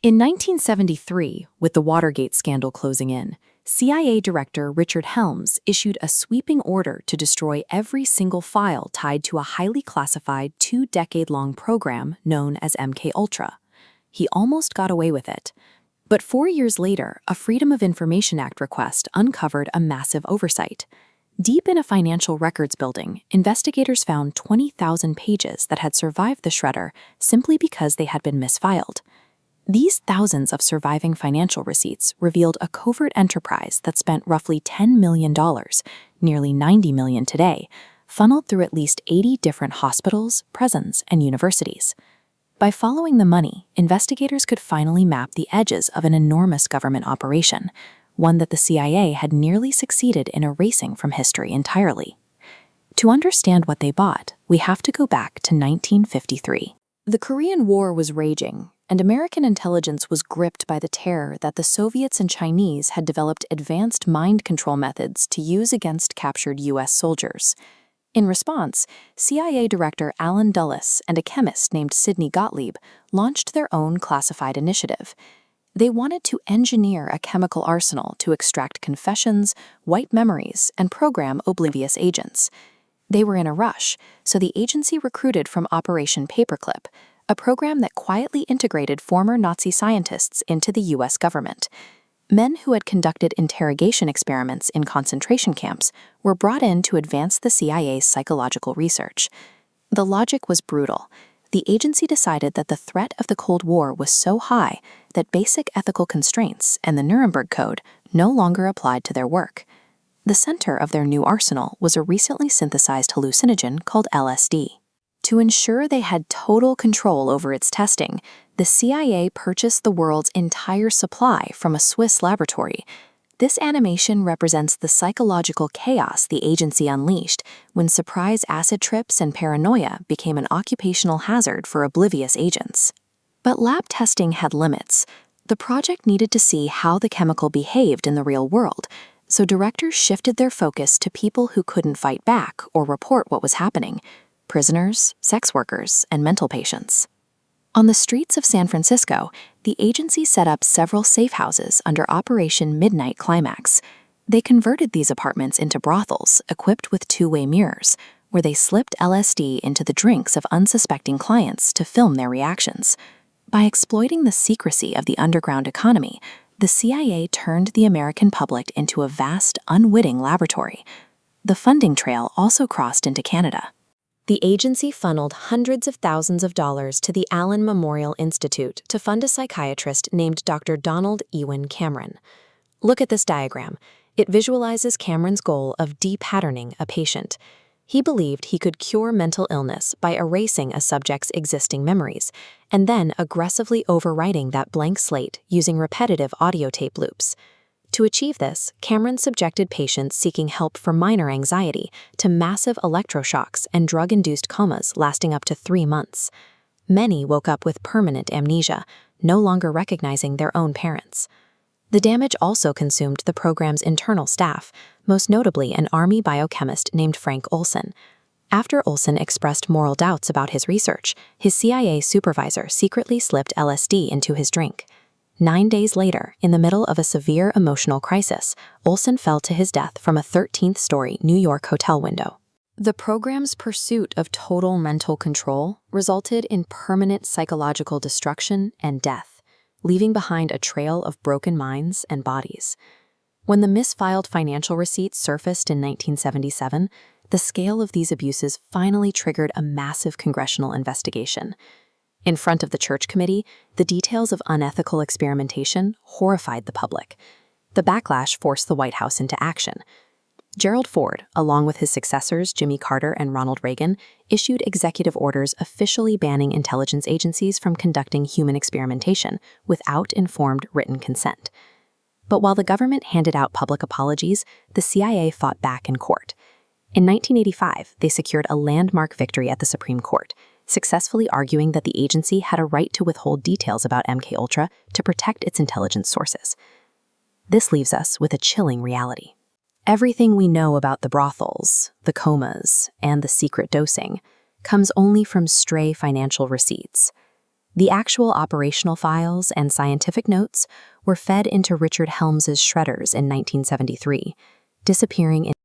In 1973, with the Watergate scandal closing in, CIA Director Richard Helms issued a sweeping order to destroy every single file tied to a highly classified 2-decade-long program known as MKUltra. He almost got away with it. But 4 years later, a Freedom of Information Act request uncovered a massive oversight. Deep in a financial records building, investigators found 20,000 pages that had survived the shredder simply because they had been misfiled. These thousands of surviving financial receipts revealed a covert enterprise that spent roughly $10 million, nearly $90 million today, funneled through at least 80 different hospitals, prisons, and universities. By following the money, investigators could finally map the edges of an enormous government operation, one that the CIA had nearly succeeded in erasing from history entirely. To understand what they bought, we have to go back to 1953. The Korean War was raging, and American intelligence was gripped by the terror that the Soviets and Chinese had developed advanced mind control methods to use against captured U.S. soldiers. In response, CIA Director Allen Dulles and a chemist named Sidney Gottlieb launched their own classified initiative. They wanted to engineer a chemical arsenal to extract confessions, wipe memories, and program oblivious agents. They were in a rush, so the agency recruited from Operation Paperclip, a program that quietly integrated former Nazi scientists into the U.S. government. Men who had conducted interrogation experiments in concentration camps were brought in to advance the CIA's psychological research. The logic was brutal. The agency decided that the threat of the Cold War was so high that basic ethical constraints and the Nuremberg Code no longer applied to their work. The center of their new arsenal was a recently synthesized hallucinogen called LSD. To ensure they had total control over its testing, the CIA purchased the world's entire supply from a Swiss laboratory. This animation represents the psychological chaos the agency unleashed when surprise acid trips and paranoia became an occupational hazard for oblivious agents. But lab testing had limits. The project needed to see how the chemical behaved in the real world, so directors shifted their focus to people who couldn't fight back or report what was happening: prisoners, sex workers, and mental patients. On the streets of San Francisco, the agency set up several safe houses under Operation Midnight Climax. They converted these apartments into brothels equipped with two-way mirrors, where they slipped LSD into the drinks of unsuspecting clients to film their reactions. By exploiting the secrecy of the underground economy, the CIA turned the American public into a vast, unwitting laboratory. The funding trail also crossed into Canada. The agency funneled hundreds of thousands of dollars to the Allen Memorial Institute to fund a psychiatrist named Dr. Donald Ewan Cameron. Look at this diagram. It visualizes Cameron's goal of de-patterning a patient. He believed he could cure mental illness by erasing a subject's existing memories, and then aggressively overwriting that blank slate using repetitive audio tape loops. To achieve this, Cameron subjected patients seeking help for minor anxiety to massive electroshocks and drug-induced comas lasting up to 3 months. Many woke up with permanent amnesia, no longer recognizing their own parents. The damage also consumed the program's internal staff, most notably an Army biochemist named Frank Olson. After Olson expressed moral doubts about his research, his CIA supervisor secretly slipped LSD into his drink. 9 days later, in the middle of a severe emotional crisis, Olson fell to his death from a 13th-story New York hotel window. The program's pursuit of total mental control resulted in permanent psychological destruction and death, leaving behind a trail of broken minds and bodies. When the misfiled financial receipts surfaced in 1977, the scale of these abuses finally triggered a massive congressional investigation. In front of the Church Committee, the details of unethical experimentation horrified the public. The backlash forced the White House into action. Gerald Ford, along with his successors Jimmy Carter and Ronald Reagan, issued executive orders officially banning intelligence agencies from conducting human experimentation without informed written consent. But while the government handed out public apologies, the CIA fought back in court. In 1985, they secured a landmark victory at the Supreme Court, successfully arguing that the agency had a right to withhold details about MKUltra to protect its intelligence sources. This leaves us with a chilling reality. Everything we know about the brothels, the comas, and the secret dosing comes only from stray financial receipts. The actual operational files and scientific notes were fed into Richard Helms's shredders in 1973, disappearing in